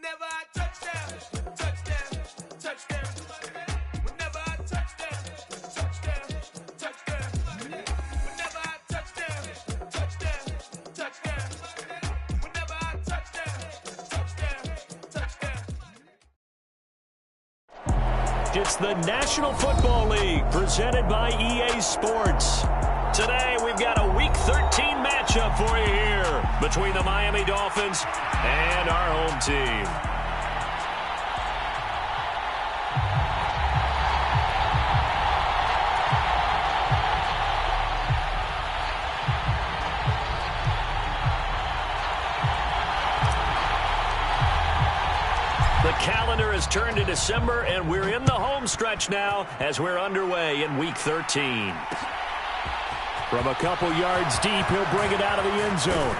Whenever I touch down, touchdown, touchdown. Whenever I touch down, touchdown, touchdown. Whenever I touch down, touchdown, touchdown. Whenever I touch down, touchdown, touchdown. It's the National Football League presented by EA Sports. Today we've got a Week 13 matchup for you here between the Miami Dolphins and our home team. The calendar has turned to December, and we're in the home stretch now as we're underway in Week 13. From a couple yards deep, he'll bring it out of the end zone.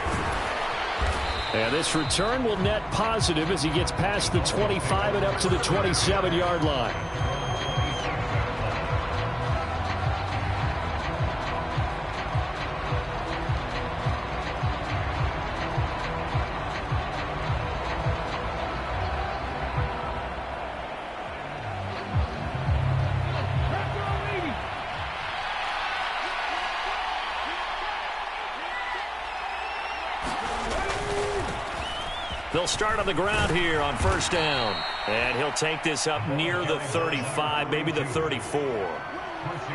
And this return will net positive as he gets past the 25 and up to the 27-yard line. They'll start on the ground here on first down. And he'll take this up near the 35, maybe the 34.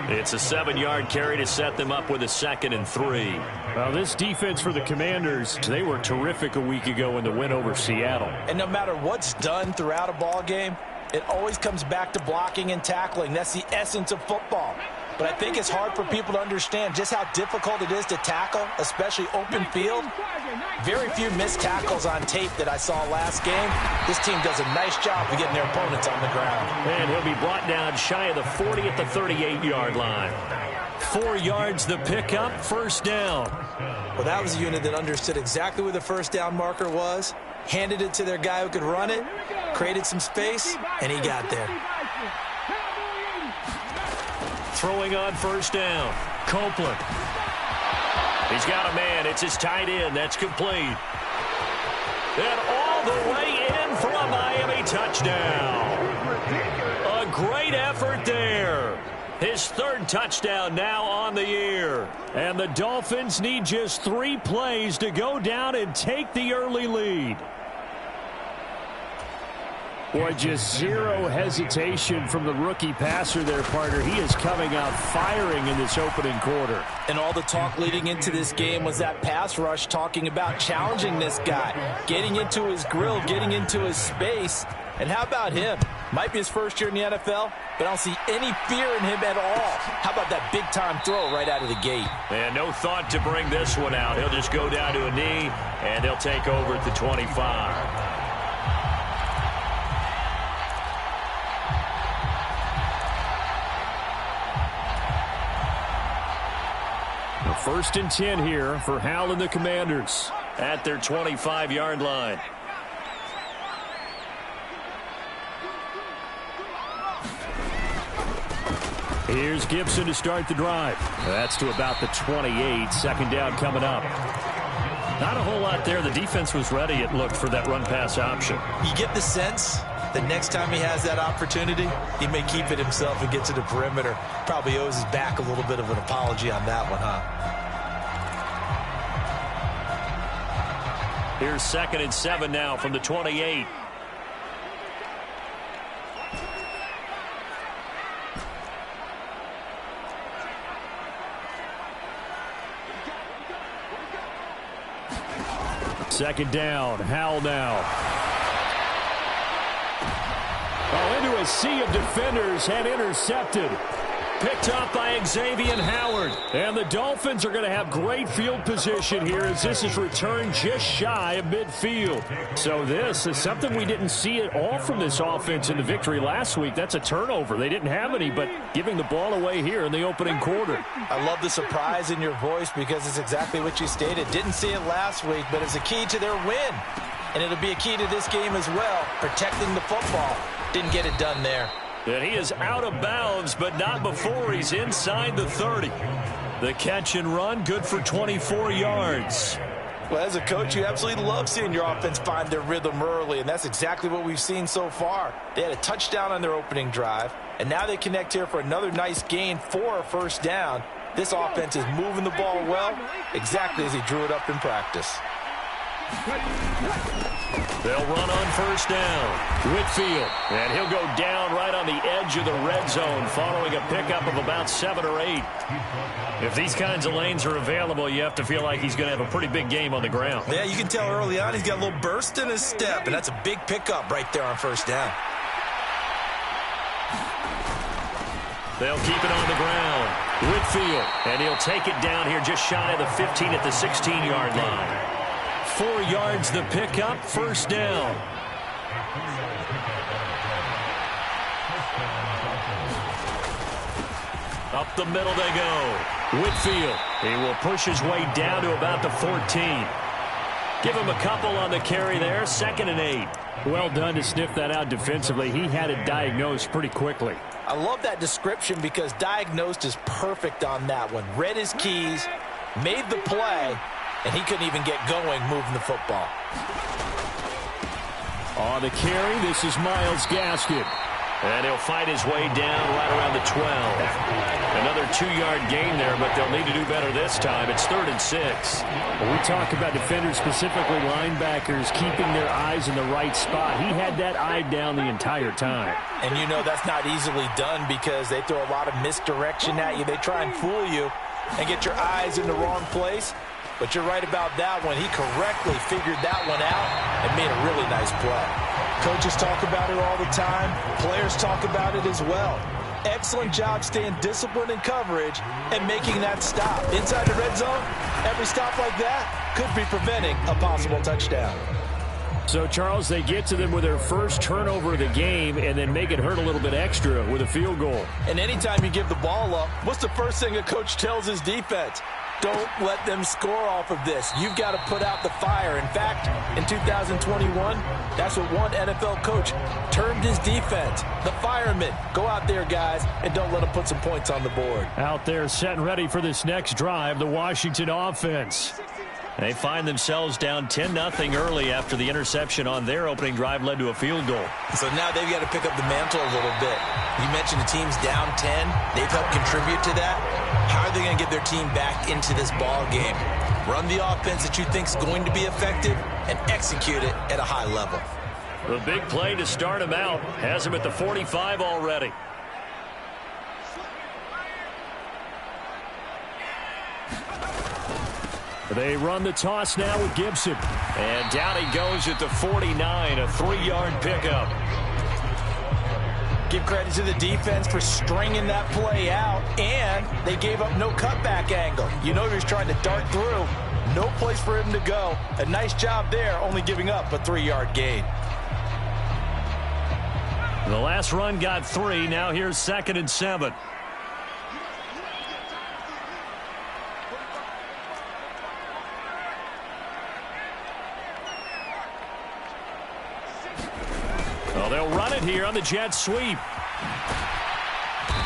It's a 7-yard carry to set them up with a 2nd and 3. Well, this defense for the Commanders, they were terrific a week ago in the win over Seattle. And no matter what's done throughout a ball game, it always comes back to blocking and tackling. That's the essence of football. But I think it's hard for people to understand just how difficult it is to tackle, especially open field. Very few missed tackles on tape that I saw last game. This team does a nice job of getting their opponents on the ground. And he'll be brought down shy of the 40 at the 38-yard line. 4 yards the pickup, first down. Well, that was a unit that understood exactly where the first down marker was, handed it to their guy who could run it, created some space, and he got there. Throwing on first down, Copeland. He's got a man. It's his tight end. That's complete. And all the way in for a Miami touchdown. A great effort there. His 3rd touchdown now on the year. And the Dolphins need just 3 plays to go down and take the early lead. Boy, just zero hesitation from the rookie passer there, partner. He is coming out firing in this opening quarter. And all the talk leading into this game was that pass rush talking about challenging this guy, getting into his grill, getting into his space. And how about him? Might be his first year in the NFL, but I don't see any fear in him at all. How about that big-time throw right out of the gate? And no thought to bring this one out. He'll just go down to a knee, and they'll take over at the 25. First and 10 here for Hal and the Commanders. At their 25-yard line. Here's Gibson to start the drive. That's to about the 28. Second down coming up. Not a whole lot there. The defense was ready, it looked, for that run-pass option. You get the sense that next time he has that opportunity, he may keep it himself and get to the perimeter. Probably owes his back a little bit of an apology on that one, huh? Here's 2nd and 7 now from the 28. Second down, Howell now. Oh, into a sea of defenders and intercepted. Picked off by Xavier Howard. And the Dolphins are going to have great field position here as this is returned just shy of midfield. So this is something we didn't see at all from this offense in the victory last week. That's a turnover. They didn't have any, but giving the ball away here in the opening quarter. I love the surprise in your voice because it's exactly what you stated. Didn't see it last week, but it's a key to their win. And it'll be a key to this game as well, protecting the football. Didn't get it done there. And he is out of bounds, but not before he's inside the 30. The catch and run, good for 24 yards. Well, as a coach, you absolutely love seeing your offense find their rhythm early, and that's exactly what we've seen so far. They had a touchdown on their opening drive, and now they connect here for another nice gain for a first down. This offense is moving the ball well, exactly as he drew it up in practice. They'll run on first down. Whitfield, and he'll go down right on the edge of the red zone following a pickup of about 7 or 8. If these kinds of lanes are available, you have to feel like he's going to have a pretty big game on the ground. Yeah, you can tell early on he's got a little burst in his step, and that's a big pickup right there on first down. They'll keep it on the ground. Whitfield, and he'll take it down here just shy of the 15 at the 16-yard line. 4 yards the pickup, first down. Up the middle they go. Whitfield, he will push his way down to about the 14. Give him a couple on the carry there, 2nd and 8. Well done to sniff that out defensively. He had it diagnosed pretty quickly. I love that description because diagnosed is perfect on that one. Read his keys, made the play, and he couldn't even get going moving the football. On the carry, this is Myles Gaskin. And he'll fight his way down right around the 12. Another 2-yard gain there, but they'll need to do better this time. It's 3rd and 6. When we talk about defenders, specifically linebackers, keeping their eyes in the right spot. He had that eye down the entire time. And you know that's not easily done because they throw a lot of misdirection at you. They try and fool you and get your eyes in the wrong place. But you're right about that one. He correctly figured that one out and made a really nice play. Coaches talk about it all the time. Players talk about it as well. Excellent job staying disciplined in coverage and making that stop. Inside the red zone, every stop like that could be preventing a possible touchdown. So, Charles, they get to them with their first turnover of the game and then make it hurt a little bit extra with a field goal. And anytime you give the ball up, what's the first thing a coach tells his defense? Don't let them score off of this. You've got to put out the fire. In fact, in 2021, that's what one NFL coach termed his defense. The firemen. Go out there, guys, and don't let them put some points on the board. Out there set and ready for this next drive, the Washington offense. They find themselves down 10-0 early after the interception on their opening drive led to a field goal. So now they've got to pick up the mantle a little bit. You mentioned the team's down 10. They've helped contribute to that. How are they going to get their team back into this ball game? Run the offense that you think is going to be effective and execute it at a high level. The big play to start him out has him at the 45 already. They run the toss now with Gibson. And down he goes at the 49, a 3-yard pickup. Give credit to the defense for stringing that play out, and they gave up no cutback angle. You know he was trying to dart through. No place for him to go. A nice job there, only giving up a 3-yard gain. The last run got 3. Now here's 2nd and 7. Well, they'll run it here on the jet sweep.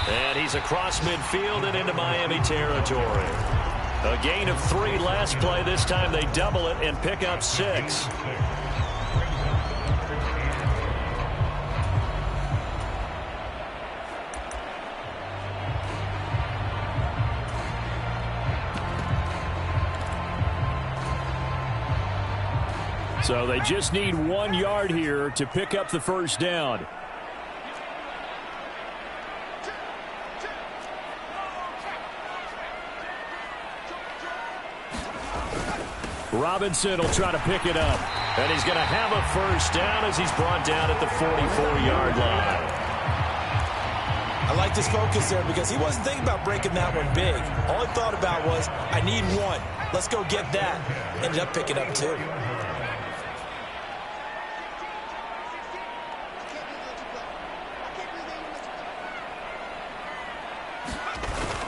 And he's across midfield and into Miami territory. A gain of 3 last play. This time they double it and pick up 6. So they just need 1 yard here to pick up the first down. Robinson will try to pick it up. And he's going to have a first down as he's brought down at the 44-yard line. I like this focus there because he wasn't thinking about breaking that one big. All he thought about was, I need 1. Let's go get that. Ended up picking up 2.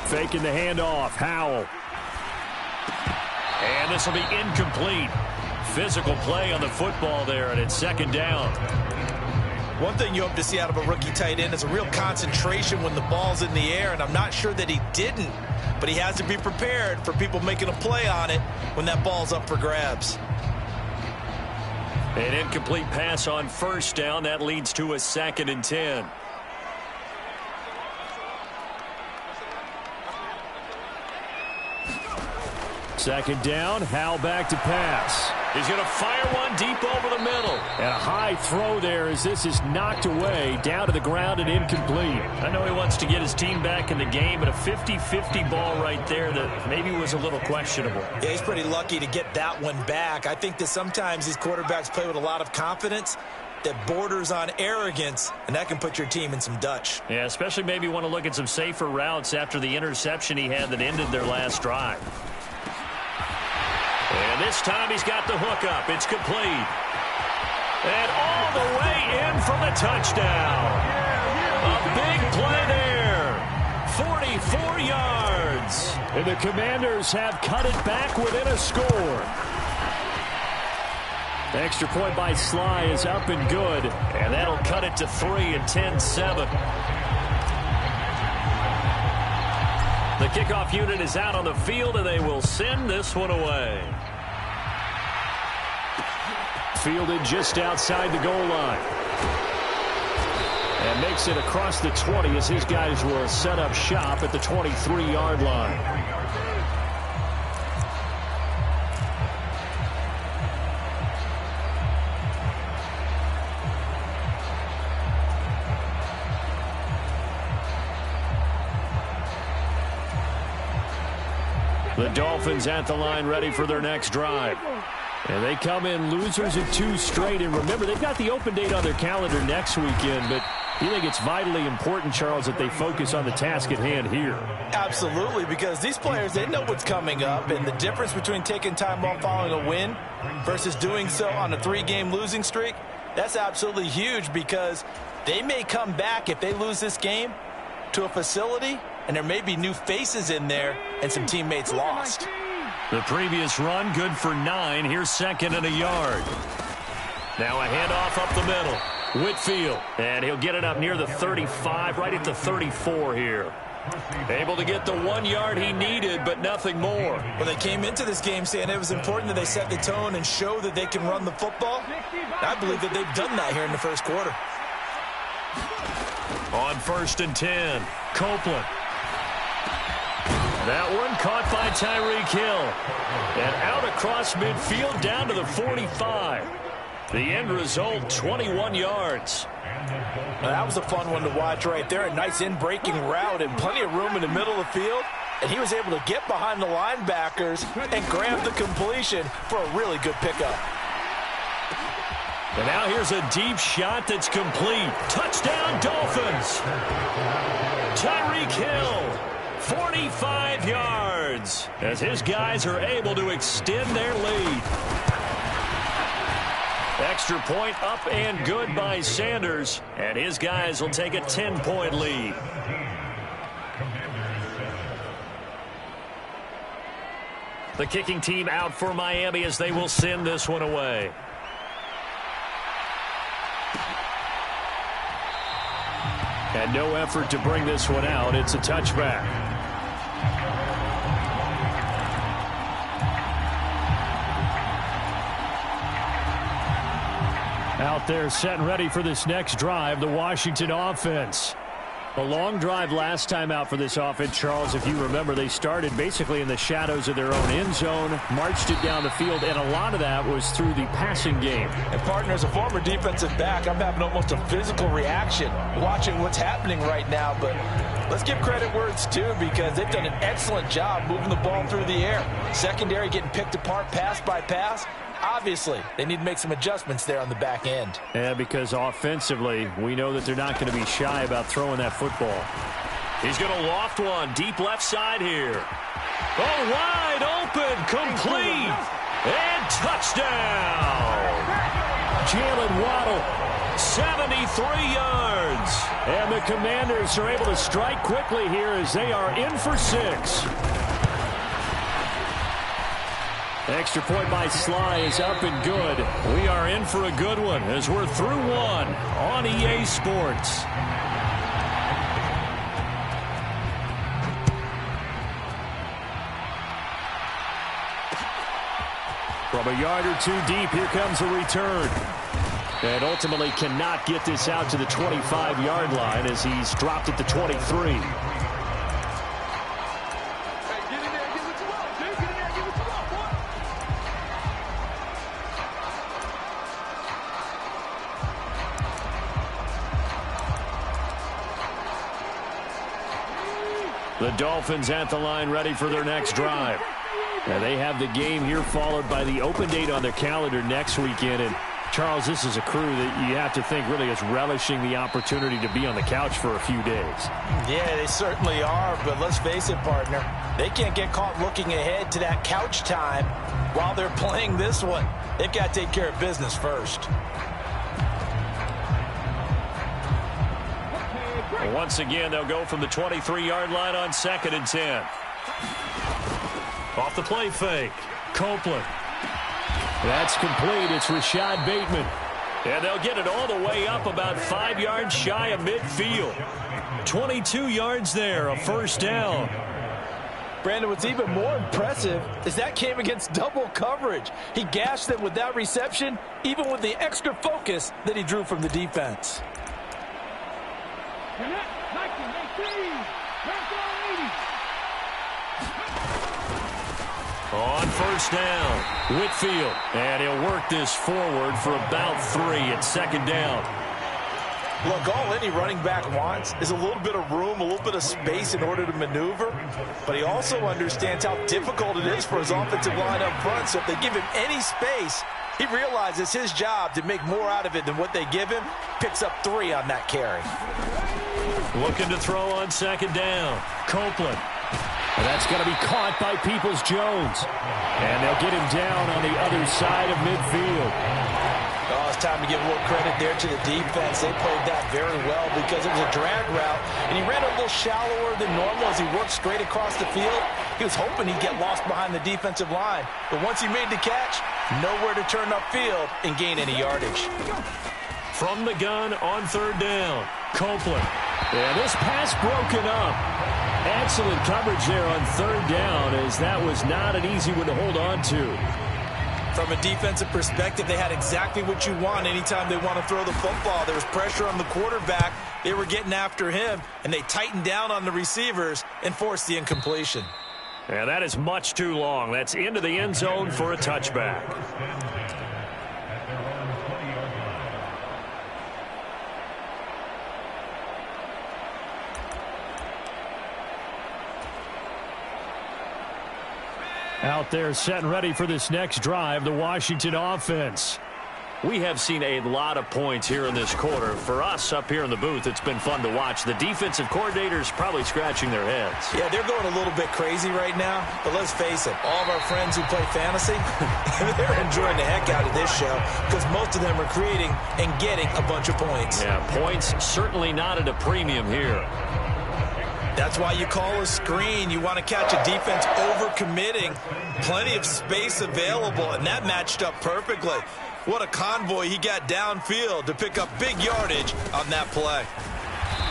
Faking the handoff. Howell. And this will be incomplete. Physical play on the football there, and it's 2nd down. One thing you hope to see out of a rookie tight end is a real concentration when the ball's in the air, and I'm not sure that he didn't, but he has to be prepared for people making a play on it when that ball's up for grabs. An incomplete pass on first down. That leads to a 2nd and 10. Second down, Howell back to pass. He's going to fire one deep over the middle. And a high throw there as this is knocked away, down to the ground and incomplete. I know he wants to get his team back in the game, but a 50-50 ball right there that maybe was a little questionable. Yeah, he's pretty lucky to get that one back. I think that sometimes these quarterbacks play with a lot of confidence that borders on arrogance, and that can put your team in some Dutch. Yeah, especially maybe want to look at some safer routes after the interception he had that ended their last drive. And this time he's got the hook up. It's complete. And all the way in for the touchdown. A big play there. 44 yards. And the Commanders have cut it back within a score. The extra point by Sly is up and good. And that'll cut it to 3 and 10-7. The kickoff unit is out on the field, and they will send this one away. Fielded just outside the goal line. And makes it across the 20 as his guys will set up shop at the 23-yard line. The Dolphins at the line ready for their next drive. And they come in losers of 2 straight. And remember, they've got the open date on their calendar next weekend. But you think it's vitally important, Charles, that they focus on the task at hand here? Absolutely, because these players, they know what's coming up. And the difference between taking time off following a win versus doing so on a 3-game losing streak, that's absolutely huge, because they may come back if they lose this game to a facility, and there may be new faces in there and some teammates lost. The previous run, good for 9. Here's 2nd and a yard. Now a handoff up the middle. Whitfield. And he'll get it up near the 35, right at the 34 here. Able to get the 1 yard he needed, but nothing more. Well, they came into this game saying it was important that they set the tone and show that they can run the football. I believe that they've done that here in the first quarter. On 1st and 10, Copeland. That one caught by Tyreek Hill. And out across midfield down to the 45. The end result, 21 yards. Now, that was a fun one to watch right there. A nice in-breaking route and plenty of room in the middle of the field. And he was able to get behind the linebackers and grab the completion for a really good pickup. And now here's a deep shot that's complete. Touchdown, Dolphins. Tyreek Hill, 45 yards, as his guys are able to extend their lead. Extra point up and good by Sanders, and his guys will take a 10-point lead. The kicking team out for Miami as they will send this one away. And no effort to bring this one out. It's a touchback. Out there set and ready for this next drive, the Washington offense. A long drive last time out for this offense, Charles. If you remember, they started basically in the shadows of their own end zone, marched it down the field, and a lot of that was through the passing game. And, partner, as a former defensive back, I'm having almost a physical reaction watching what's happening right now. But let's give credit where it's due, because they've done an excellent job moving the ball through the air. Secondary getting picked apart pass by pass. Obviously, they need to make some adjustments there on the back end. Yeah, because offensively, we know that they're not going to be shy about throwing that football. He's going to loft one deep left side here. Oh, wide open, complete, and touchdown. Jalen Waddle, 73 yards. And the Commanders are able to strike quickly here as they are in for 6. Extra point by Sly is up and good. We are in for a good one as we're through one on EA Sports. From a yard or two deep, here comes a return. And ultimately cannot get this out to the 25-yard line as he's dropped at the 23. The Dolphins at the line ready for their next drive. Now they have the game here followed by the open date on their calendar next weekend. And Charles, this is a crew that you have to think really is relishing the opportunity to be on the couch for a few days. Yeah, they certainly are, but let's face it, partner. They can't get caught looking ahead to that couch time while they're playing this one. They've got to take care of business first. Well, once again, they'll go from the 23-yard line on 2nd and 10. Off the play fake. Copeland. That's complete. It's Rashad Bateman. And they'll get it all the way up about 5 yards shy of midfield. 22 yards there, a first down. Brandon, what's even more impressive is that came against double coverage. He gashed them with that reception, even with the extra focus that he drew from the defense. On first down, Whitfield. And he'll work this forward for about 3 at 2nd down. Look, all any running back wants is a little bit of room, a little bit of space in order to maneuver. But he also understands how difficult it is for his offensive line up front. So if they give him any space, he realizes his job to make more out of it than what they give him. Picks up 3 on that carry. Looking to throw on 2nd down. Copeland. And that's going to be caught by Peoples-Jones. And they'll get him down on the other side of midfield. Oh, it's time to give a little credit there to the defense. They played that very well because it was a drag route, and he ran a little shallower than normal as he worked straight across the field. He was hoping he'd get lost behind the defensive line. But once he made the catch, nowhere to turn upfield and gain any yardage. From the gun on 3rd down, Copeland. And this pass broken up. Excellent coverage there on 3rd down, as that was not an easy one to hold on to. From a defensive perspective, they had exactly what you want anytime they want to throw the football. There was pressure on the quarterback. They were getting after him, and they tightened down on the receivers and forced the incompletion. Yeah, that is much too long. That's into the end zone for a touchback. Out there set and ready for this next drive, the Washington offense. We have seen a lot of points here in this quarter. For us up here in the booth, it's been fun to watch. The defensive coordinators probably scratching their heads. Yeah, they're going a little bit crazy right now, but let's face it, all of our friends who play fantasy, they're enjoying the heck out of this show because most of them are creating and getting a bunch of points. Yeah, points certainly not at a premium here. That's why you call a screen. You want to catch a defense overcommitting. Plenty of space available, and that matched up perfectly. What a convoy he got downfield to pick up big yardage on that play.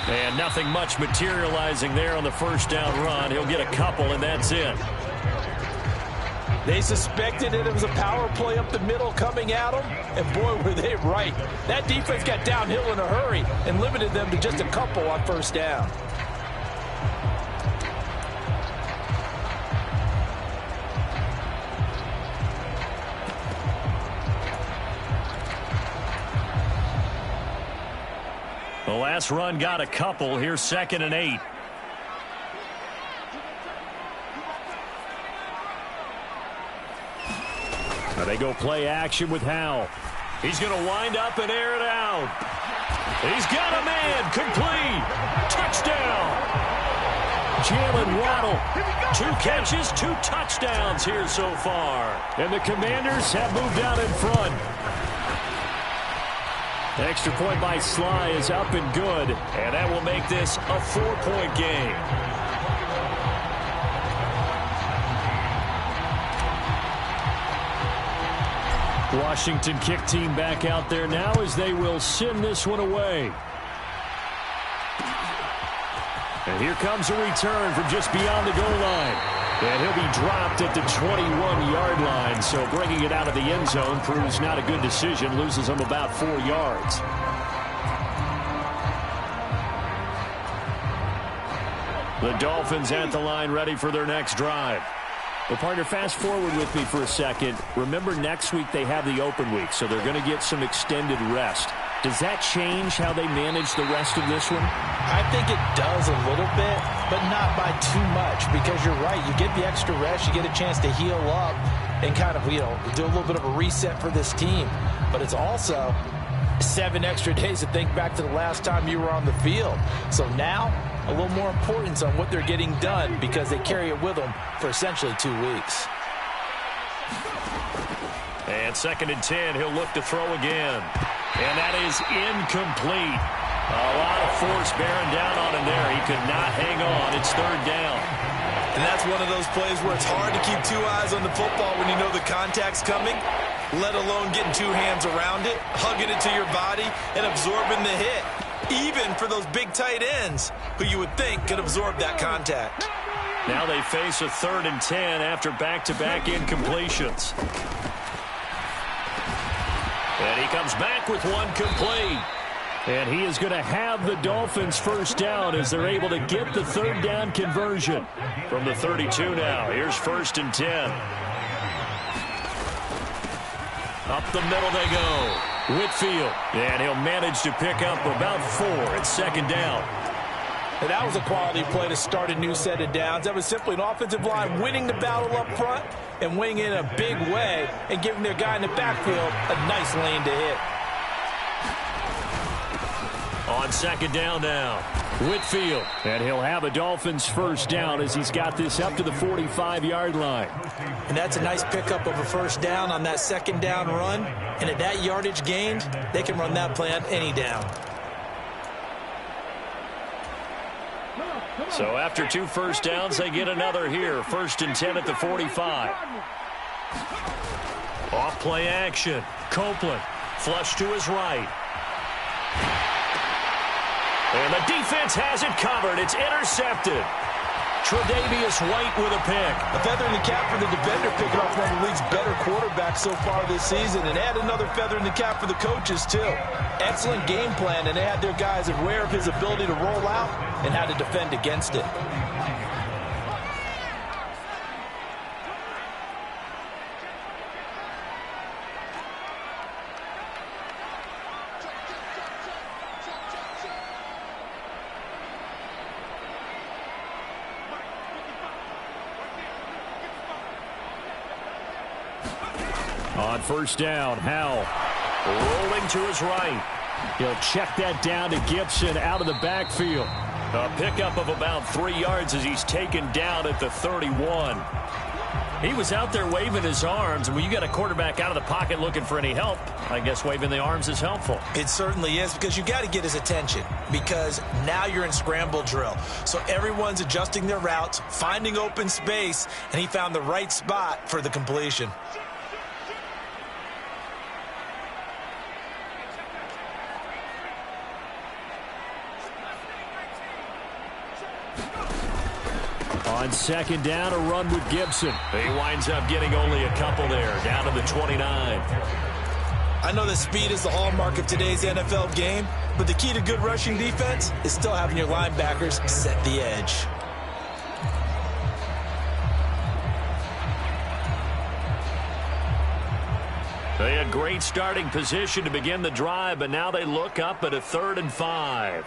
And nothing much materializing there on the first down run. He'll get a couple, and that's it. They suspected it was a power play up the middle coming at them, and boy, were they right. That defense got downhill in a hurry and limited them to just a couple on first down. The last run got a couple. Here's 2nd and 8. Now they go play action with Howell. He's going to wind up and air it out. He's got a man. Complete. Touchdown. Jalen Waddle. 2 catches, 2 touchdowns here so far. And the Commanders have moved out in front. Extra point by Sly is up and good. And that will make this a 4-point game. Washington kick team back out there now as they will send this one away. And here comes a return from just beyond the goal line. And he'll be dropped at the 21-yard line. So bringing it out of the end zone proves not a good decision. Loses him about 4 yards. The Dolphins at the line ready for their next drive. Well, partner, fast forward with me for a second. Remember, next week they have the open week, so they're going to get some extended rest. Does that change how they manage the rest of this one? I think it does a little bit, but not by too much, because you're right. You get the extra rest. You get a chance to heal up and kind of, do a little bit of a reset for this team. But it's also 7 extra days to think back to the last time you were on the field. So now, a little more importance on what they're getting done because they carry it with them for essentially 2 weeks. And 2nd and 10, he'll look to throw again. And that is incomplete. A lot of force bearing down on him there. He could not hang on. It's 3rd down. And that's one of those plays where it's hard to keep 2 eyes on the football when you know the contact's coming, let alone getting 2 hands around it, hugging it to your body, and absorbing the hit. Even for those big tight ends who you would think could absorb that contact. Now they face a 3rd and 10 after back-to-back incompletions. And he comes back with one complete. And he is going to have the Dolphins first down as they're able to get the 3rd down conversion. From the 32 now, here's 1st and 10. Up the middle they go. Whitfield, and he'll manage to pick up about 4 at 2nd down. And that was a quality play to start a new set of downs. That was simply an offensive line winning the battle up front and winning in a big way and giving their guy in the backfield a nice lane to hit. On 2nd down now, Whitfield. And he'll have a Dolphins first down as he's got this up to the 45-yard line. And that's a nice pickup of a first down on that 2nd down run. And at that yardage gained, they can run that play on any down. So after 2 first downs, they get another here. 1st and 10 at the 45. Off play action. Copeland, flush to his right. And the defense has it covered. It's intercepted. Tre'Davious White with a pick. A feather in the cap for the defender, picking off one of the league's better quarterbacks so far this season. And add another feather in the cap for the coaches, too. Excellent game plan, and they had their guys aware of his ability to roll out and how to defend against it. On 1st down, Howell Rolling to his right. He'll check that down to Gibson out of the backfield. A pickup of about 3 yards as he's taken down at the 31. He was out there waving his arms, and when you got a quarterback out of the pocket looking for any help, I guess waving the arms is helpful. It certainly is, because you got to get his attention, because now you're in scramble drill. So everyone's adjusting their routes, finding open space, and he found the right spot for the completion. On 2nd down, a run with Gibson. He winds up getting only a couple there, down to the 29. I know that speed is the hallmark of today's NFL game, but the key to good rushing defense is still having your linebackers set the edge. They had great starting position to begin the drive, but now they look up at a 3rd and 5.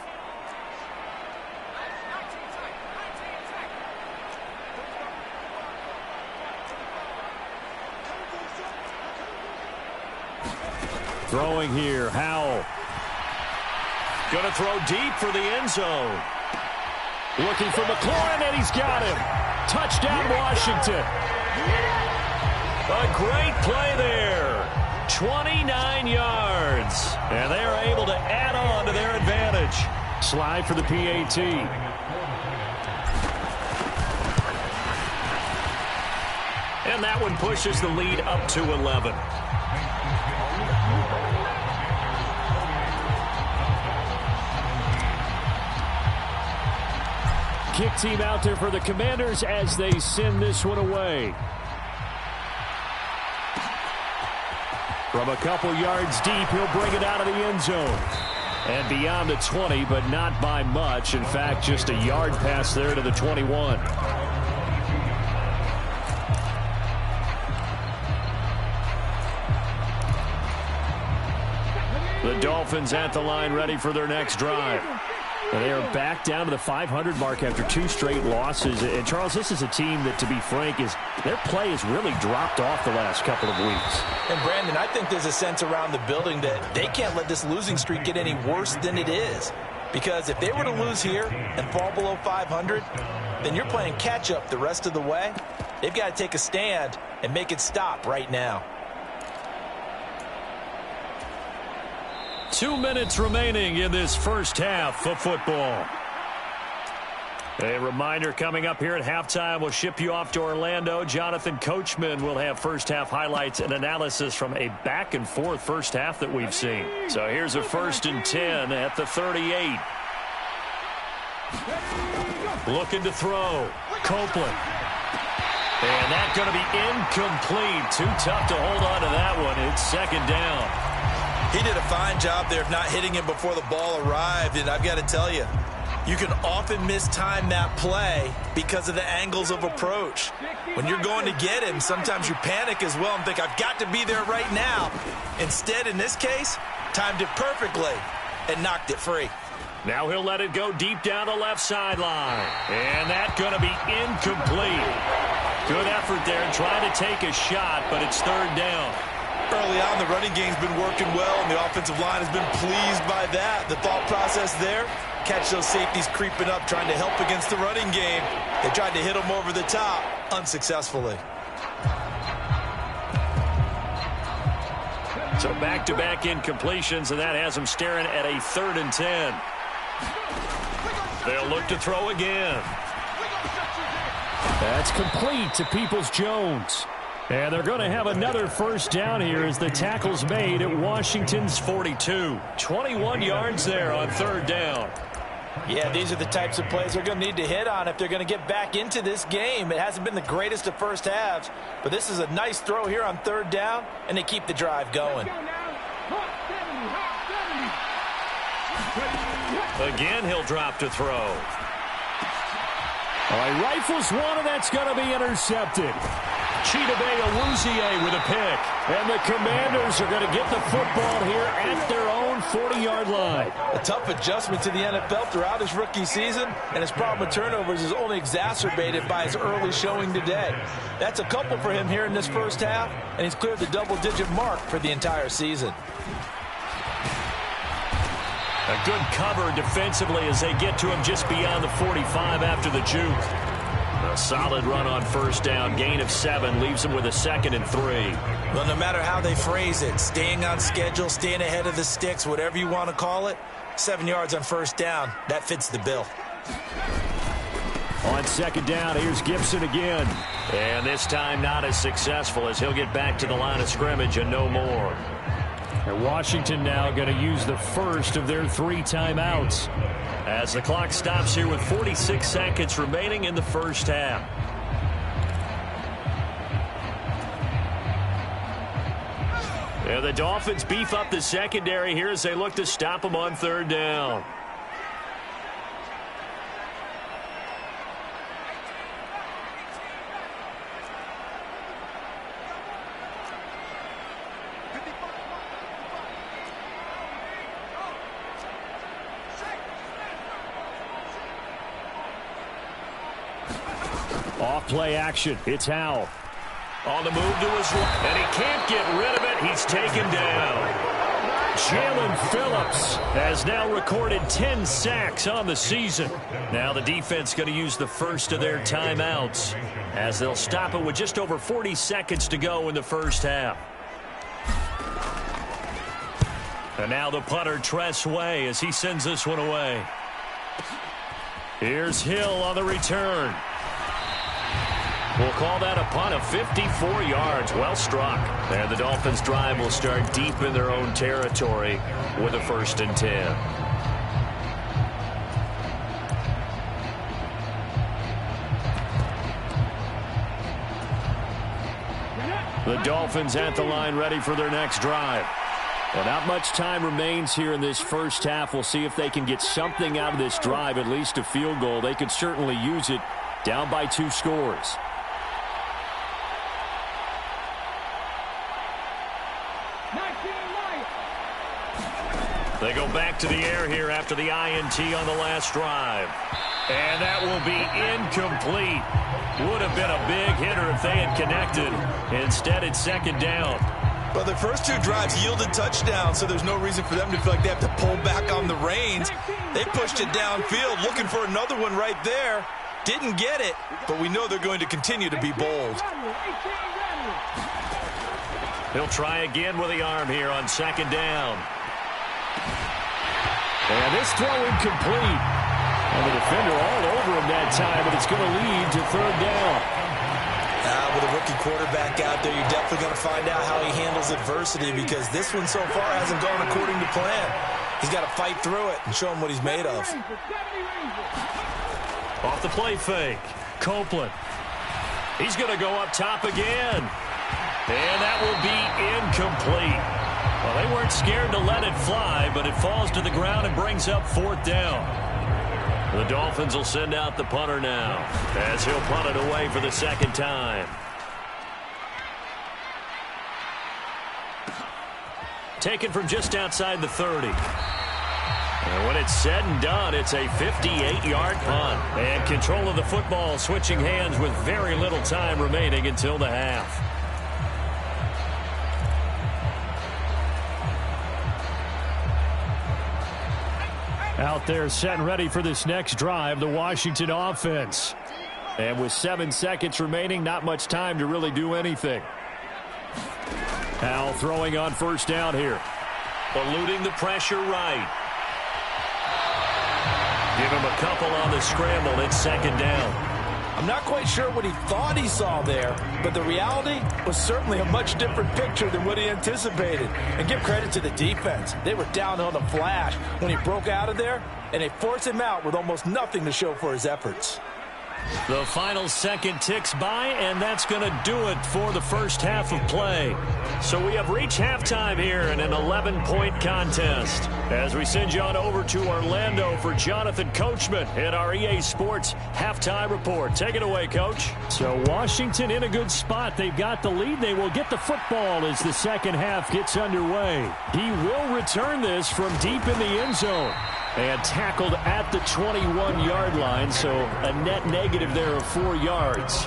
Throwing here, Howell. Going to throw deep for the end zone. Looking for McLaurin, and he's got him. Touchdown, Washington. A great play there. 29 yards. And they are able to add on to their advantage. Slide for the PAT. And that one pushes the lead up to 11. kick team out there for the Commanders as they send this one away. From a couple yards deep, he'll bring it out of the end zone. And beyond the 20, but not by much. In fact, just a yard pass there to the 21. The Dolphins at the line ready for their next drive. They are back down to the 500 mark after 2 straight losses. And, Charles, this is a team that, to be frank, their play has really dropped off the last couple of weeks. And, Brandon, I think there's a sense around the building that they can't let this losing streak get any worse than it is. Because if they were to lose here and fall below 500, then you're playing catch-up the rest of the way. They've got to take a stand and make it stop right now. 2 minutes remaining in this first half of football. A reminder coming up here at halftime. We'll ship you off to Orlando. Jonathan Coachman will have first half highlights and analysis from a back and forth first half that we've seen. So here's a 1st and 10 at the 38. Looking to throw. Copeland. And that's going to be incomplete. Too tough to hold on to that one. It's 2nd down. He did a fine job there of not hitting him before the ball arrived, and I've got to tell you, you can often mistime that play because of the angles of approach. When you're going to get him, sometimes you panic as well and think, I've got to be there right now. Instead, in this case, timed it perfectly and knocked it free. Now he'll let it go deep down the left sideline. And that's going to be incomplete. Good effort there trying to take a shot, but it's 3rd down. Early on, the running game's been working well, and the offensive line has been pleased by that. The thought process there, catch those safeties creeping up, trying to help against the running game. They tried to hit them over the top, unsuccessfully. So back-to-back incompletions, and that has them staring at a 3rd and 10. They'll look to throw again. That's complete to Peoples-Jones. And they're going to have another first down here as the tackle's made at Washington's 42. 21 yards there on 3rd down. Yeah, these are the types of plays they're going to need to hit on if they're going to get back into this game. It hasn't been the greatest of first halves, but this is a nice throw here on 3rd down, and they keep the drive going. Again, he'll drop to throw. All right, rifles one, and that's going to be intercepted. Chidobe Awuzie with a pick. And the Commanders are going to get the football here at their own 40-yard line. A tough adjustment to the NFL throughout his rookie season, and his problem with turnovers is only exacerbated by his early showing today. That's a couple for him here in this first half, and he's cleared the double-digit mark for the entire season. A good cover defensively as they get to him just beyond the 45 after the juke. A solid run on first down. Gain of 7 leaves him with a 2nd and 3. Well, no matter how they phrase it, staying on schedule, staying ahead of the sticks, whatever you want to call it, 7 yards on first down, that fits the bill. On 2nd down, here's Gibson again. And this time not as successful as he'll get back to the line of scrimmage and no more. And Washington now going to use the first of their 3 timeouts as the clock stops here with 46 seconds remaining in the first half. And the Dolphins beef up the secondary here as they look to stop them on 3rd down. Off play action. It's Howell. On the move to his left. And he can't get rid of it. He's taken down. Jalen Phillips has now recorded 10 sacks on the season. Now the defense going to use the first of their timeouts as they'll stop it with just over 40 seconds to go in the first half. And now the punter, Tress Way, as he sends this one away. Here's Hill on the return. We'll call that a punt of 54 yards. Well struck. And the Dolphins' drive will start deep in their own territory with a 1st and 10. The Dolphins at the line ready for their next drive. Well, not much time remains here in this first half. We'll see if they can get something out of this drive, at least a field goal. They could certainly use it, down by 2 scores. They go back to the air here after the INT on the last drive. And that will be incomplete. Would have been a big hitter if they had connected. Instead, it's second down. Well, the first 2 drives yielded touchdowns, so there's no reason for them to feel like they have to pull back on the reins. They pushed it downfield, looking for another one right there. Didn't get it, but we know they're going to continue to be bold. He'll try again with the arm here on second down. And this throw incomplete. And the defender all over him that time, but it's going to lead to third down. With a rookie quarterback out there, you're definitely going to find out how he handles adversity, because this one so far hasn't gone according to plan. He's got to fight through it and show him what he's made of. Off the play fake, Copeland. He's going to go up top again. And that will be incomplete. Well, they weren't scared to let it fly, but it falls to the ground and brings up fourth down. The Dolphins will send out the punter now, as he'll punt it away for the second time. Taken from just outside the 30. And when it's said and done, it's a 58-yard punt. And control of the football switching hands with very little time remaining until the half. Out there set and ready for this next drive, the Washington offense. And with 7 seconds remaining, not much time to really do anything. Al throwing on first down here. Eluding the pressure right. Give him a couple on the scramble. It's second down. I'm not quite sure what he thought he saw there, but the reality was certainly a much different picture than what he anticipated. And give credit to the defense. They were down on the flash when he broke out of there, and they forced him out with almost nothing to show for his efforts. The final second ticks by, and that's going to do it for the first half of play. So we have reached halftime here in an 11-point contest. As we send you on over to Orlando for Jonathan Coachman in our EA Sports Halftime Report. Take it away, Coach. So Washington in a good spot. They've got the lead. They will get the football as the second half gets underway. He will return this from deep in the end zone. And tackled at the 21-yard line, so a net negative there of 4 yards.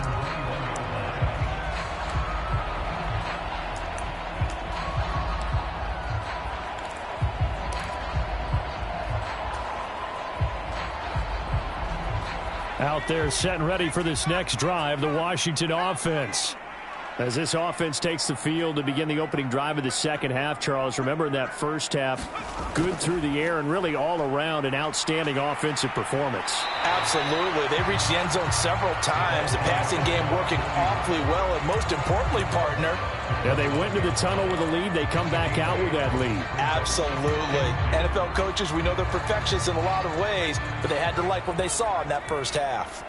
Out there set and ready for this next drive, the Washington offense. As this offense takes the field to begin the opening drive of the second half, Charles, remember in that first half, good through the air and really all around an outstanding offensive performance. Absolutely. They reached the end zone several times. The passing game working awfully well, and most importantly, partner, yeah, they went into the tunnel with a lead. They come back out with that lead. Absolutely. NFL coaches, we know they're perfectionists in a lot of ways, but they had to like what they saw in that first half.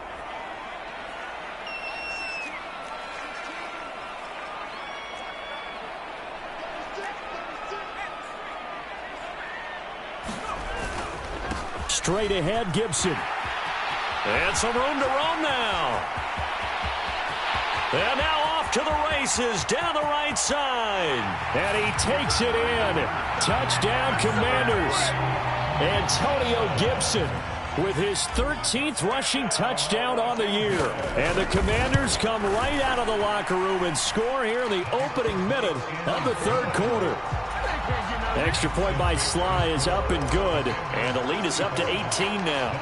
Straight ahead, Gibson. And some room to roam now. And now off to the races down the right side. And he takes it in. Touchdown, Commanders. Antonio Gibson with his 13th rushing touchdown on the year. And the Commanders come right out of the locker room and score here in the opening minute of the third quarter. Extra point by Sly is up and good. And the lead is up to 18 now.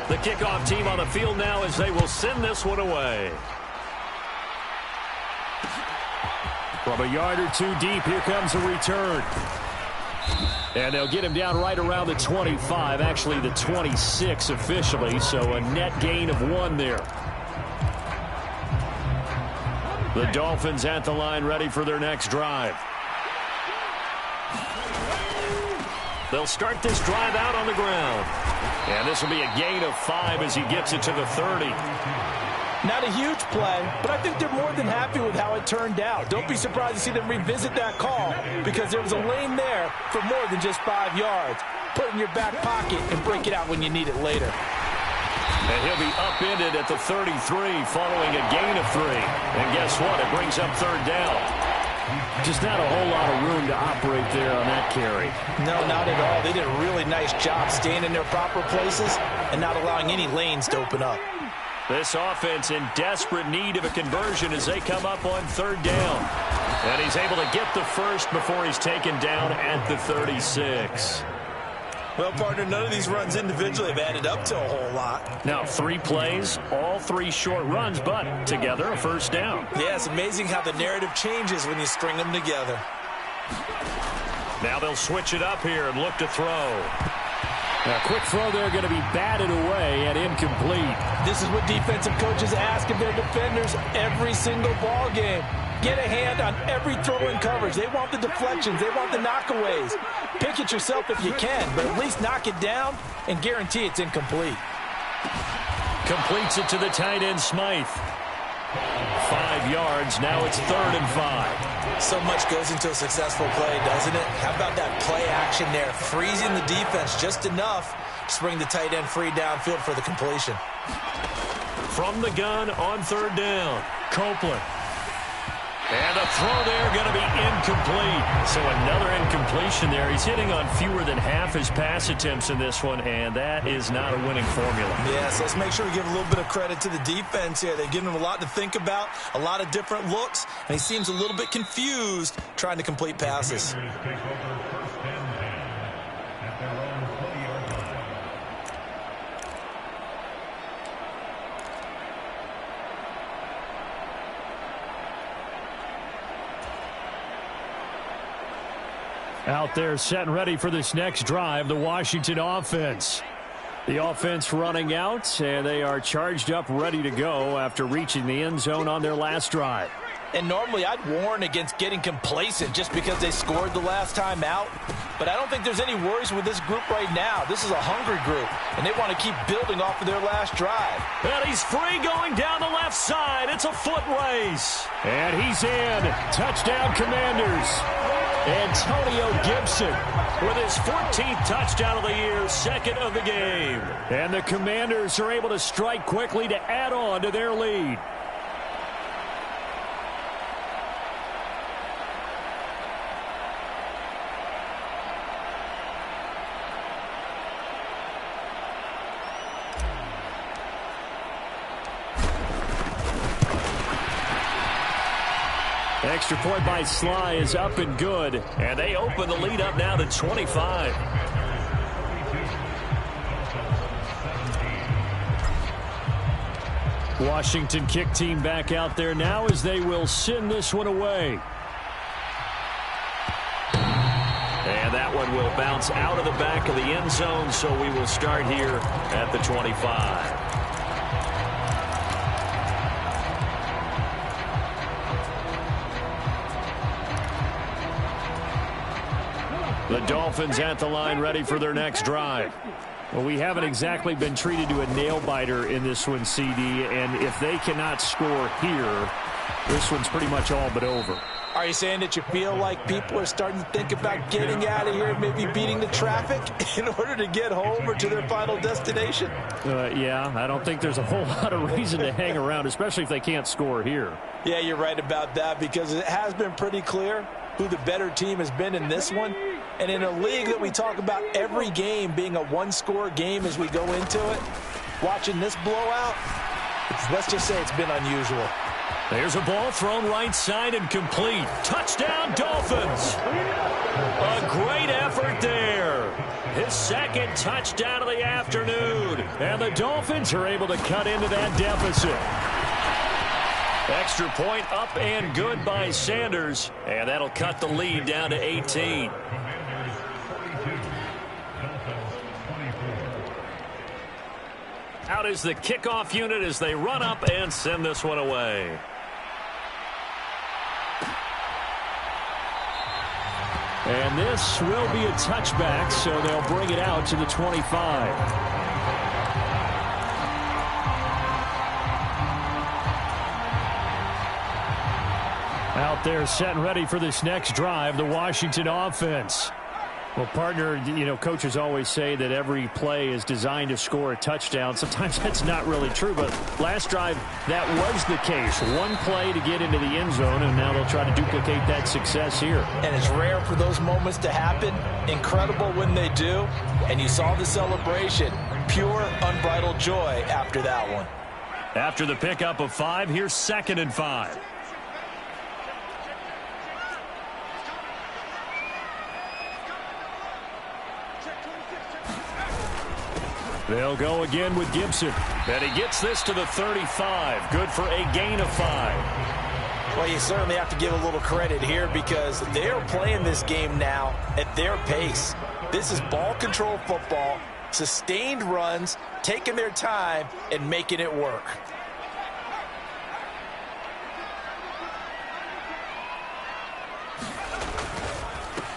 The kickoff team on the field now as they will send this one away. From a yard or two deep, here comes a return. And they'll get him down right around the 25, actually the 26 officially, so a net gain of 1 there. The Dolphins at the line ready for their next drive. They'll start this drive out on the ground. And this will be a gain of 5 as he gets it to the 30. Not a huge play, but I think they're more than happy with how it turned out. Don't be surprised to see them revisit that call because there was a lane there for more than just 5 yards. Put it in your back pocket and break it out when you need it later. And he'll be upended at the 33 following a gain of 3. And guess what? It brings up third down. Just not a whole lot of room to operate there on that carry. No, not at all. They did a really nice job staying in their proper places and not allowing any lanes to open up. This offense in desperate need of a conversion as they come up on third down. And he's able to get the first before he's taken down at the 36. Well, partner, none of these runs individually have added up to a whole lot. Now 3 plays, all 3 short runs, but together a first down. Yeah, it's amazing how the narrative changes when you string them together. Now they'll switch it up here and look to throw. A quick throw there going to be batted away and incomplete. This is what defensive coaches ask of their defenders every single ball game. Get a hand on every throw in coverage. They want the deflections. They want the knockaways. Pick it yourself if you can, but at least knock it down and guarantee it's incomplete. Completes it to the tight end, Smythe. 5 yards. Now it's 3rd and 5. So much goes into a successful play, doesn't it? How about that play action there? Freezing the defense just enough to bring the tight end free downfield for the completion. From the gun on 3rd down, Copeland. And a throw there going to be incomplete. So another incompletion there. He's hitting on fewer than half his pass attempts in this one, and that is not a winning formula. Yeah, so let's make sure we give a little bit of credit to the defense here. They've given him a lot to think about, a lot of different looks, and he seems a little bit confused trying to complete passes. Out there set and ready for this next drive, the Washington offense. The offense running out, and they are charged up, ready to go after reaching the end zone on their last drive. And normally I'd warn against getting complacent just because they scored the last time out. But I don't think there's any worries with this group right now. This is a hungry group, and they want to keep building off of their last drive. And he's free going down the left side. It's a foot race. And he's in. Touchdown, Commanders. Antonio Gibson With his 14th touchdown of the year, 2nd of the game. And the Commanders are able to strike quickly to add on to their lead. Extra point by Sly is up and good. And they open the lead up now to 25. Washington kick team back out there now as they will send this one away. And that one will bounce out of the back of the end zone, so we will start here at the 25. The Dolphins at the line, ready for their next drive. Well, we haven't exactly been treated to a nail-biter in this one, CD, and if they cannot score here, this one's pretty much all but over. Are you saying that you feel like people are starting to think about getting out of here and maybe beating the traffic in order to get home or to their final destination? Yeah, I don't think there's a whole lot of reason to hang around, especially if they can't score here. Yeah, you're right about that, because it has been pretty clear who the better team has been in this one. And in a league that we talk about every game being a one-score game as we go into it, watching this blowout, let's just say it's been unusual. There's a ball thrown right side and complete. Touchdown, Dolphins. A great effort there. His 2nd touchdown of the afternoon. And the Dolphins are able to cut into that deficit. Extra point up and good by Sanders. And that'll cut the lead down to 18. Out is the kickoff unit as they run up and send this one away. And this will be a touchback, so they'll bring it out to the 25. Out there set and ready for this next drive, the Washington offense. Well, partner, coaches always say that every play is designed to score a touchdown. Sometimes that's not really true, but last drive, that was the case. One play to get into the end zone, and now they'll try to duplicate that success here. And it's rare for those moments to happen. Incredible when they do. And you saw the celebration. Pure, unbridled joy after that one. After the pickup of 5, here's 2nd and 5. They'll go again with Gibson. And he gets this to the 35. Good for a gain of 5. Well, you certainly have to give a little credit here because they are playing this game now at their pace. This is ball control football, sustained runs, taking their time, and making it work.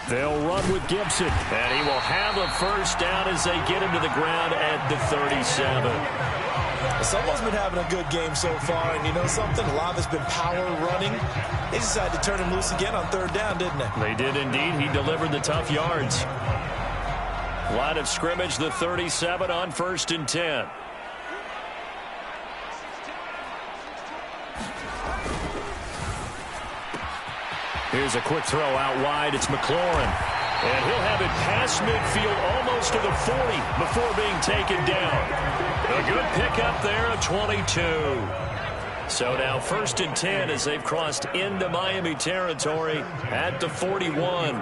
They'll run with Gibson. And he will have a first down as they get him to the ground at the 37. Someone's been having a good game so far, and you know something? A lot of it's been power running. They decided to turn him loose again on 3rd down, didn't they? They did indeed. He delivered the tough yards. Line of scrimmage, the 37 on 1st and 10. Here's a quick throw out wide. It's McLaurin. And he'll have it past midfield almost to the 40 before being taken down. A good pickup there, a 22. So now 1st and 10 as they've crossed into Miami territory at the 41.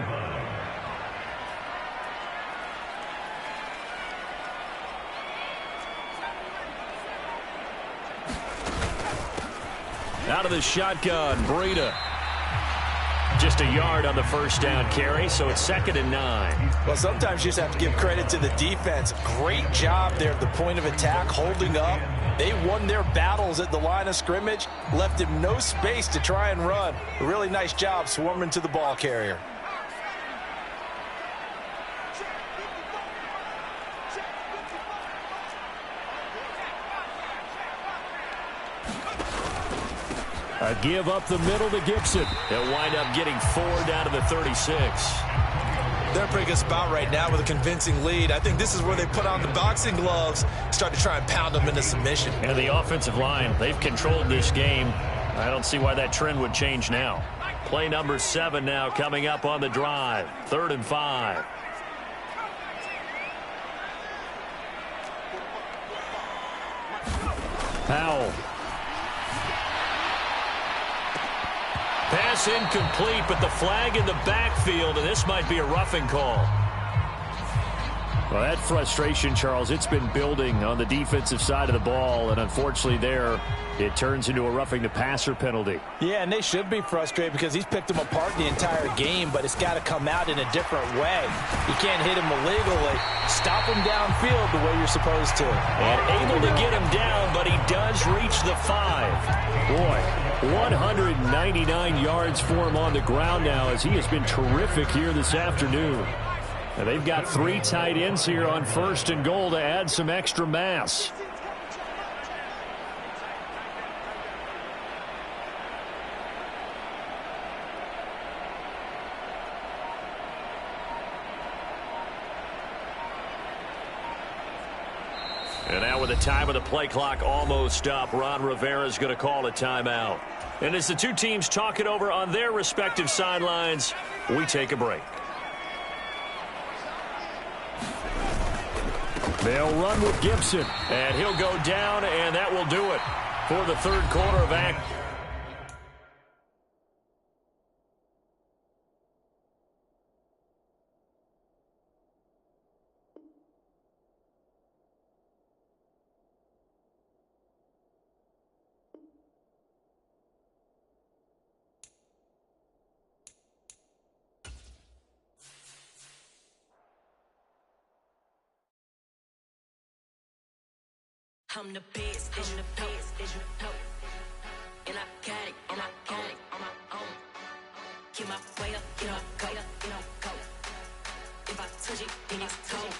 Out of the shotgun, Breida. Just a yard on the first down carry, so it's 2nd and 9. Well, sometimes you just have to give credit to the defense. Great job there at the point of attack, holding up. They won their battles at the line of scrimmage, left him no space to try and run. A really nice job swarming to the ball carrier. A give up the middle to Gibson. They'll wind up getting 4 down to the 36. They're in a pretty good spot right now with a convincing lead. I think this is where they put on the boxing gloves, start to try and pound them into submission. And the offensive line, they've controlled this game. I don't see why that trend would change now. Play number 7 now coming up on the drive. 3rd and 5. Powell. Pass incomplete, but the flag in the backfield, and this might be a roughing call. Well, that frustration, Charles, it's been building on the defensive side of the ball, and unfortunately there, it turns into a roughing the passer penalty. Yeah, and they should be frustrated because he's picked them apart the entire game, but it's got to come out in a different way. You can't hit him illegally. Stop him downfield the way you're supposed to. And able to get him down, but he does reach the 5. Boy, 199 yards for him on the ground now as he has been terrific here this afternoon. Now they've got 3 tight ends here on 1st and goal to add some extra mass. And now with the time of the play clock almost up, Ron Rivera's going to call a timeout. And as the two teams talk it over on their respective sidelines, we take a break. They'll run with Gibson. And he'll go down, and that will do it for the 3rd quarter of action. I'm the best, I'm the best, and I got it, and I got it on my own. Get my way up, get up, go, go. If I touch it, then it's cold,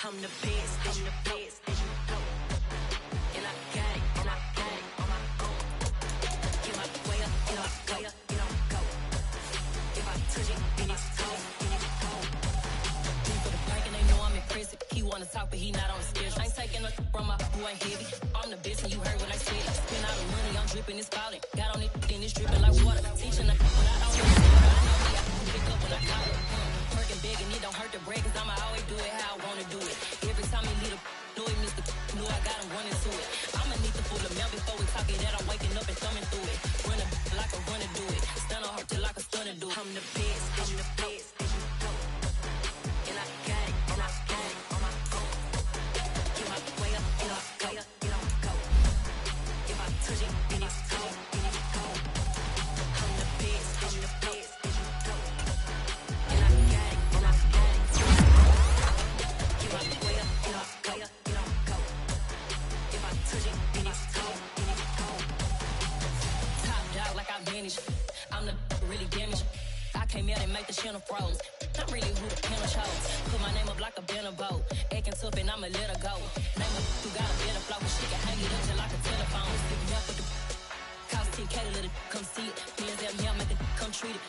I'm the best, I'm the best, and I got it, on my own. Get my way up, get up, best and you heard what I said. Spend all the money, I'm dripping, it's falling. Got on it, then it's dripping like water. Teaching the but I don't know. I know me, I can pick up when I call it. Working big and it don't hurt to break, cause I'ma always do it how I wanna do it. Every time he lead a know it, Mr. Know I got him running to it. I'ma need to pull the mail before we talk it that I'm waking up and thumbing through it. Run a like a runner do it. Stun on her till like a stunner do it. I'm the best, I'm the best. And I got it, and I got it on my own. Get my way up, and I way up, and I'm go. If I touch it, then it's cold, then it's cold. I'm the best, I'm the best. And I got it, and I got it. Get my way up, and I way up, and I'm go. If I touch it, then it's cold, then it's cold. Top dog like I manage. I'm the really damaged. I came out and make the channel froze. I'm really who the panel chose. Put my name up like a banner boat. Acting tough and I'ma let her go. Name her who got a better flow. She can hang it up till like a telephone. Stick me up with the cost 10K to let it come see it. Hands out here, make it come treat it.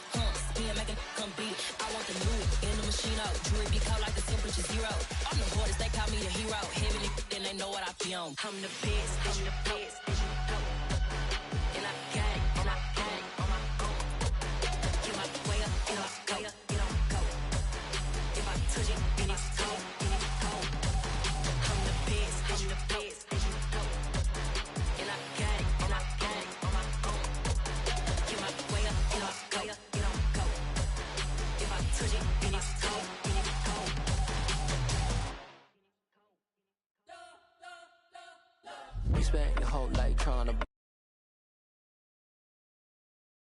Spin, make it come beat it. I want the new in the machine out. Jewelry be cold like the temperature 0. I'm the hardest, they call me the hero. Heavenly, then they know what I be on. I'm the best, I'm the best. And I got it, and I got it on my own. Get my way up, and I way up, and I'm go. If I touch it, then it's cold, then it's cold. I'm the best, I'm the best. And I got it, and I got it on my own. Get my way up, and I way up, and I'm go. If I touch it, then it's cold, then it's cold. You spent your whole life trying to